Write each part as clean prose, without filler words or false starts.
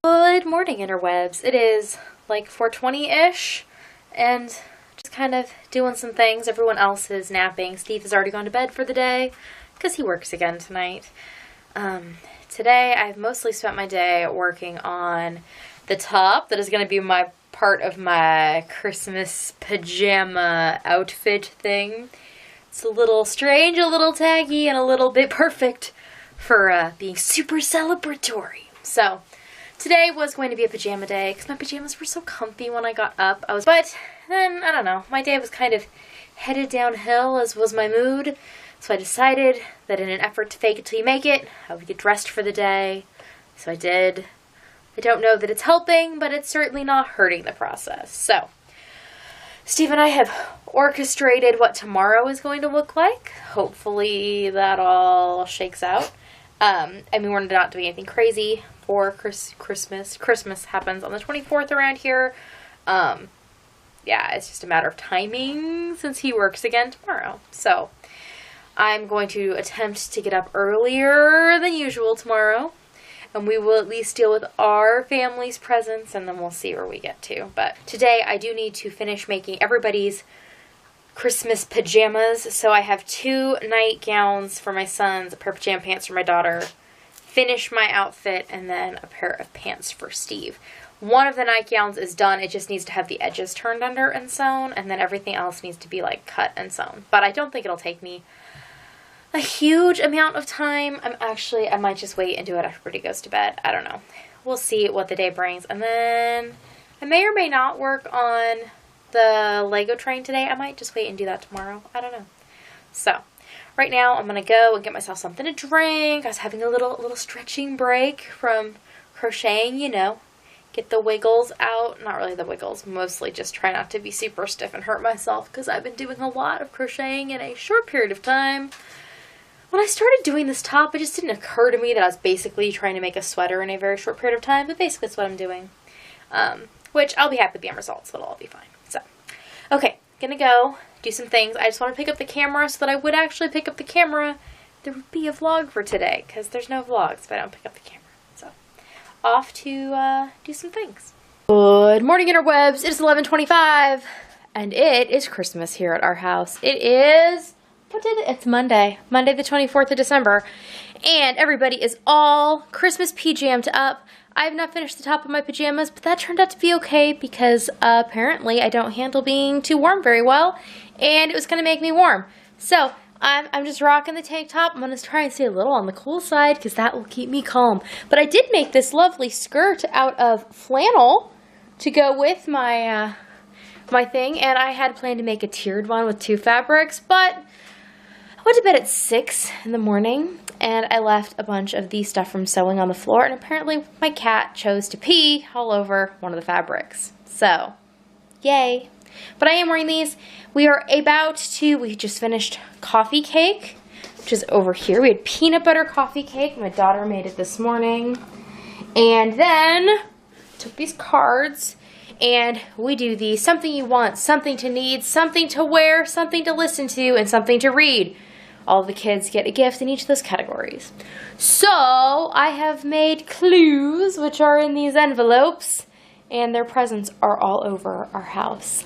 Good morning, interwebs. It is like 4:20-ish, and just kind of doing some things. Everyone else is napping. Steve has already gone to bed for the day because he works again tonight. Today, I've mostly spent my day working on the top that is going to be my part of my Christmas pajama outfit thing. It's a little strange, a little taggy, and a little bit perfect for being super celebratory. So today was going to be a pajama day because my pajamas were so comfy when I got up. But then, I don't know, my day was kind of headed downhill, as was my mood. So I decided that in an effort to fake it till you make it, I would get dressed for the day. So I did. I don't know that it's helping, but it's certainly not hurting the process. So Steve and I have orchestrated what tomorrow is going to look like. Hopefully that all shakes out. I mean, we're not doing anything crazy for Christmas. Christmas happens on the 24th around here. Yeah, it's just a matter of timing since he works again tomorrow. So I'm going to attempt to get up earlier than usual tomorrow. And we will at least deal with our family's presents, and then we'll see where we get to. But today I do need to finish making everybody's Christmas pajamas. So I have 2 nightgowns for my sons, a pair of pajama pants for my daughter, finish my outfit, and then a pair of pants for Steve. One of the nightgowns is done. It just needs to have the edges turned under and sewn, and then everything else needs to be like cut and sewn. But I don't think it'll take me a huge amount of time. I might just wait and do it after everybody goes to bed. I don't know. We'll see what the day brings. And then I may or may not work on the Lego train today. I might just wait and do that tomorrow. I don't know. So right now I'm going to go and get myself something to drink. I was having a little stretching break from crocheting, you know. Get the wiggles out. Not really the wiggles. Mostly just try not to be super stiff and hurt myself because I've been doing a lot of crocheting in a short period of time. When I started doing this top, it just didn't occur to me that I was basically trying to make a sweater in a very short period of time, but basically that's what I'm doing. Which I'll be happy with the end results, so it'll all be fine. So, okay, gonna go do some things. I just want to pick up the camera so that I would actually pick up the camera. There would be a vlog for today, because there's no vlogs if I don't pick up the camera. So, off to do some things. Good morning, interwebs. It is 11:25, and it is Christmas here at our house. It is... It's Monday the 24th of December, and everybody is all Christmas pajammed up. I have not finished the top of my pajamas, but that turned out to be okay because apparently I don't handle being too warm very well, and it was going to make me warm. So I'm just rocking the tank top. I'm going to try and stay a little on the cool side because that will keep me calm. But I did make this lovely skirt out of flannel to go with my my thing, and I had planned to make a tiered one with 2 fabrics, but I went to bed at 6 in the morning, and I left a bunch of the stuff from sewing on the floor, and apparently my cat chose to pee all over one of the fabrics. So, yay. But I am wearing these. We just finished coffee cake, which is over here. We had peanut butter coffee cake. My daughter made it this morning. And then took these cards, and we do the something you want, something to need, something to wear, something to listen to, and something to read. All the kids get a gift in each of those categories. So I have made clues, which are in these envelopes, and their presents are all over our house.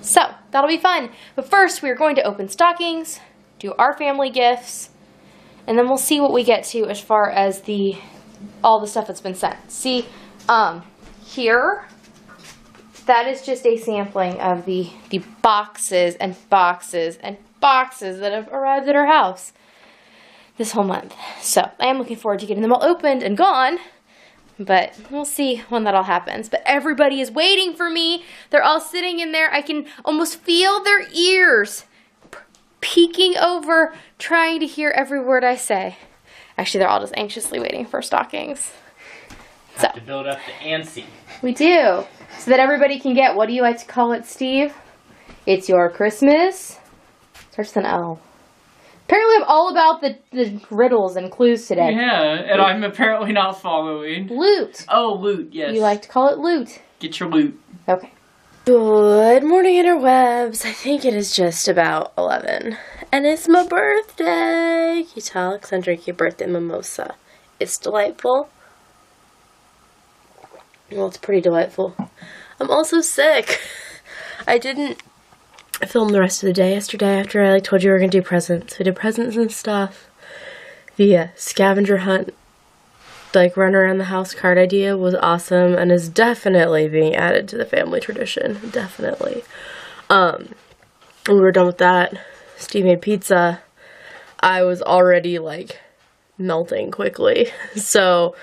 So that'll be fun. But first, we are going to open stockings, do our family gifts, and then we'll see what we get to as far as all the stuff that's been sent. See, here, that is just a sampling of the boxes and boxes and boxes that have arrived at our house this whole month. So I am looking forward to getting them all opened and gone, but we'll see when that all happens. But everybody is waiting for me. They're all sitting in there. I can almost feel their ears peeking over, trying to hear every word I say. Actually, they're all just anxiously waiting for stockings. So have to build up the ante. We do. So that everybody can get, what do you like to call it, Steve? It's your Christmas. Starts with an L. Apparently I'm all about the riddles and clues today. Yeah, and I'm apparently not following. Loot. Oh, loot, yes. You like to call it loot. Get your loot. Okay. Good morning, interwebs. I think it is just about 11. And it's my birthday. You tell Alexandra your birthday mimosa. It's delightful. Well, it's pretty delightful. I'm also sick. I didn't film the rest of the day yesterday after I told you we were going to do presents. We did presents and stuff. The scavenger hunt, run around the house card idea was awesome and is definitely being added to the family tradition. Definitely. When we were done with that, Steve made pizza. I was already melting quickly. So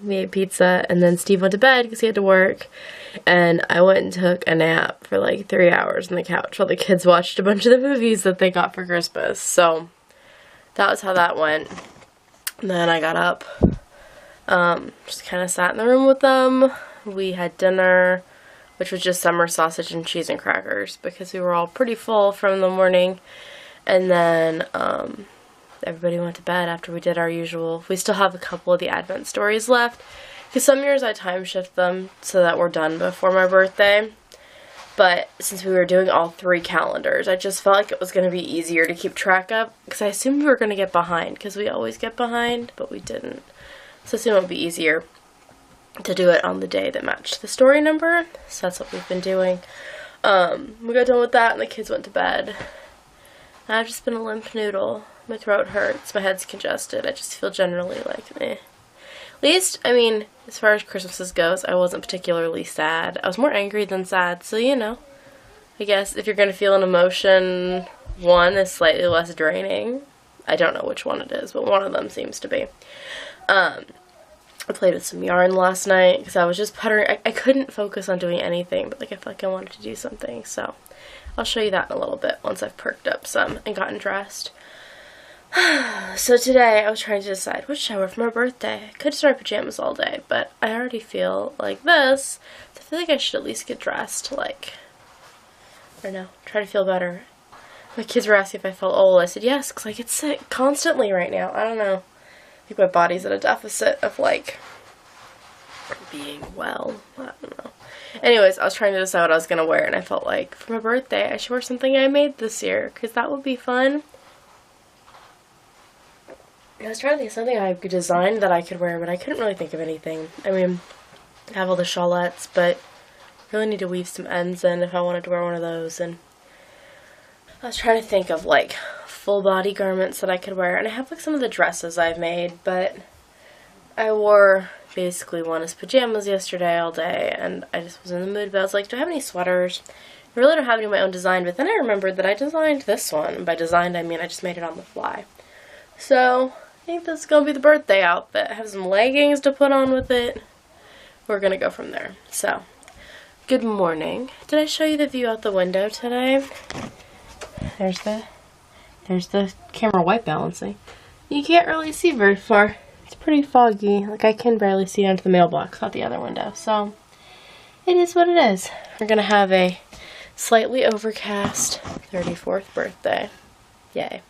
we ate pizza and then Steve went to bed because he had to work. And I went and took a nap for 3 hours on the couch while the kids watched a bunch of the movies that they got for Christmas. So that was how that went. And then I got up, just kind of sat in the room with them. We had dinner, which was just summer sausage and cheese and crackers because we were all pretty full from the morning. And then everybody went to bed after we did our usual. We still have a couple of the Advent stories left because some years I time shift them so that we're done before my birthday. But since we were doing all 3 calendars, I just felt like it was going to be easier to keep track of because I assumed we were going to get behind because we always get behind, but we didn't. So I assumed it would be easier to do it on the day that matched the story number. So that's what we've been doing. We got done with that and the kids went to bed. I've just been a limp noodle. My throat hurts. My head's congested. I just feel generally meh. At least, as far as Christmases goes, I wasn't particularly sad. I was more angry than sad, so I guess if you're going to feel an emotion, one is slightly less draining. I don't know which one it is, but one of them seems to be. I played with some yarn last night because I was just puttering. I couldn't focus on doing anything, but I felt like I wanted to do something, so I'll show you that in a little bit once I've perked up some and gotten dressed. So today I was trying to decide what should I wear for my birthday. I could just wear pajamas all day, but I already feel like this, so I feel like I should at least get dressed, I don't know, try to feel better. My kids were asking if I felt old. I said yes, because I get sick constantly right now. I don't know. I think my body's at a deficit of being well. I don't know. Anyways, I was trying to decide what I was going to wear, and I felt like for my birthday I should wear something I made this year, because that would be fun. I was trying to think of something I could design that I could wear, but I couldn't really think of anything. I have all the shawlettes, but I really need to weave some ends in if I wanted to wear one of those. And I was trying to think of full body garments that I could wear, and I have some of the dresses I've made, but I wore basically one as pajamas yesterday all day, and I just was in the mood. But I was like, do I have any sweaters? I really don't have any of my own design, but then I remembered that I designed this one. And by designed, I mean I just made it on the fly. So I think this is going to be the birthday outfit. I have some leggings to put on with it. We're going to go from there. So, good morning. Did I show you the view out the window today? There's the camera white balancing. You can't really see very far. It's pretty foggy. I can barely see onto the mailbox out the other window. So, it is what it is. We're going to have a slightly overcast 34th birthday. Yay.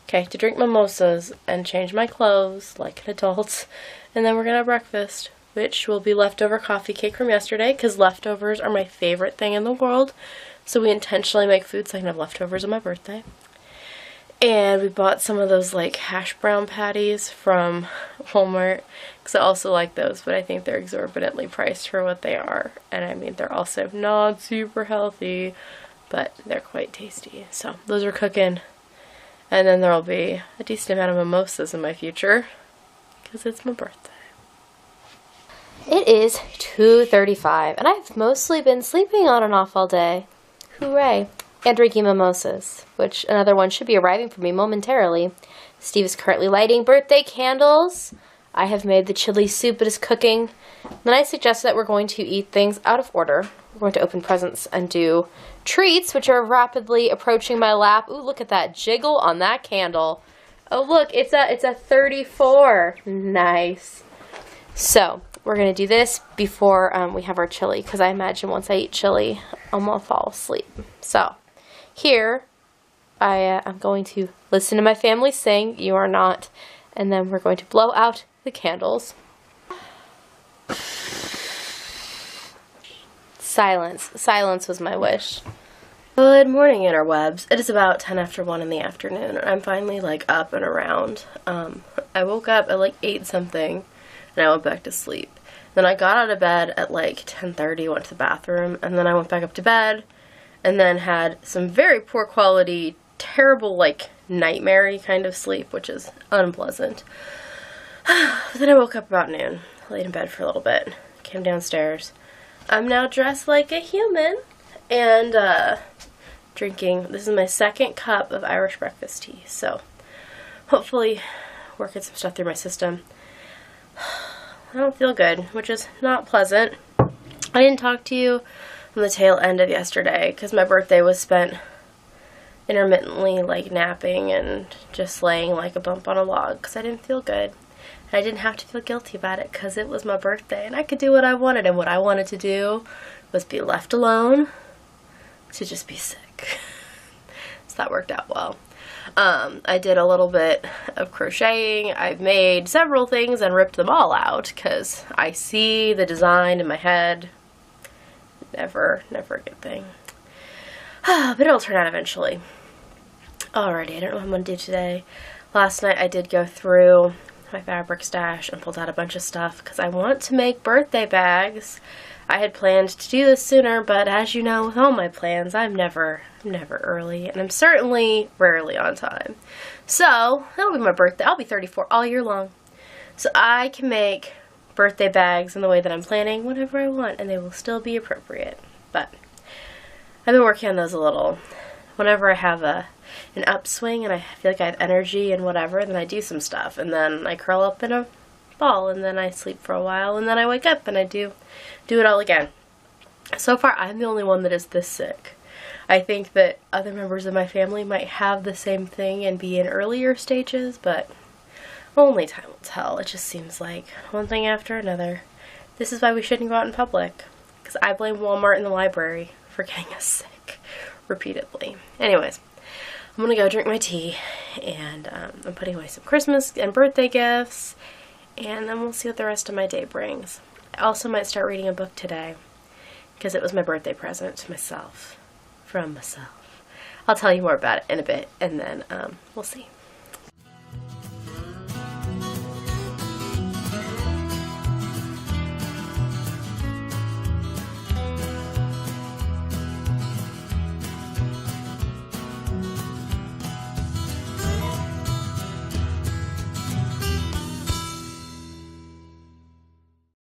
Okay, to drink mimosas and change my clothes like an adult, and then we're gonna have breakfast, which will be leftover coffee cake from yesterday, because leftovers are my favorite thing in the world, so we intentionally make food so I can have leftovers on my birthday. And we bought some of those hash brown patties from Walmart, because I also like those, but I think they're exorbitantly priced for what they are, and they're also not super healthy, but they're quite tasty. So those are cooking. And then there will be a decent amount of mimosas in my future, because it's my birthday. It is 2:35, and I've mostly been sleeping on and off all day. Hooray. And drinking mimosas, which another one should be arriving for me momentarily. Steve is currently lighting birthday candles. I have made the chili soup it is cooking. Then I suggested that we're going to eat things out of order. We're going to open presents and do treats, which are rapidly approaching my lap. Ooh, look at that jiggle on that candle. Oh, look, it's a 34. Nice. So, we're going to do this before we have our chili, because I imagine once I eat chili, I'm going to fall asleep. So, here, I'm going to listen to my family sing. You are not. And then we're going to blow out the candles. Silence. Silence was my wish. Good morning, interwebs. It is about 10 after 1 in the afternoon, and I'm finally, up and around. I woke up at, 8 something, and I went back to sleep. Then I got out of bed at like 10:30, went to the bathroom, and then I went back up to bed, and then had some very poor quality, terrible, like, nightmare-y kind of sleep, which is unpleasant. But then I woke up about noon, laid in bed for a little bit, came downstairs. I'm now dressed like a human, and drinking, this is my second cup of Irish breakfast tea, so hopefully working some stuff through my system. I don't feel good, which is not pleasant. I didn't talk to you on the tail end of yesterday because my birthday was spent intermittently like napping and just laying like a bump on a log because I didn't feel good. And I didn't have to feel guilty about it because it was my birthday and I could do what I wanted, and what I wanted to do was be left alone to just be sick. So that worked out well. I did a little bit of crocheting. I've made several things and ripped them all out because I see the design in my head. Never a good thing. But it'll turn out eventually. Alrighty, I don't know what I'm going to do today. Last night I did go through my fabric stash and pulled out a bunch of stuff because I want to make birthday bags. I had planned to do this sooner, but as you know, with all my plans, I'm never early, and I'm certainly rarely on time. So, that'll be my birthday. I'll be 34 all year long. So I can make birthday bags in the way that I'm planning whenever I want, and they will still be appropriate. But I've been working on those a little. Whenever I have an upswing and I feel like I have energy and whatever, then I do some stuff, and then I curl up in a ball, and then I sleep for a while, and then I wake up and I do it all again. So far, I'm the only one that is this sick. I think that other members of my family might have the same thing and be in earlier stages, but only time will tell. It just seems like one thing after another. This is why we shouldn't go out in public, because I blame Walmart and the library for getting us sick repeatedly. Anyways, I'm gonna go drink my tea, and I'm putting away some Christmas and birthday gifts, and then we'll see what the rest of my day brings. I also might start reading a book today because it was my birthday present to myself, from myself. I'll tell you more about it in a bit, and then we'll see.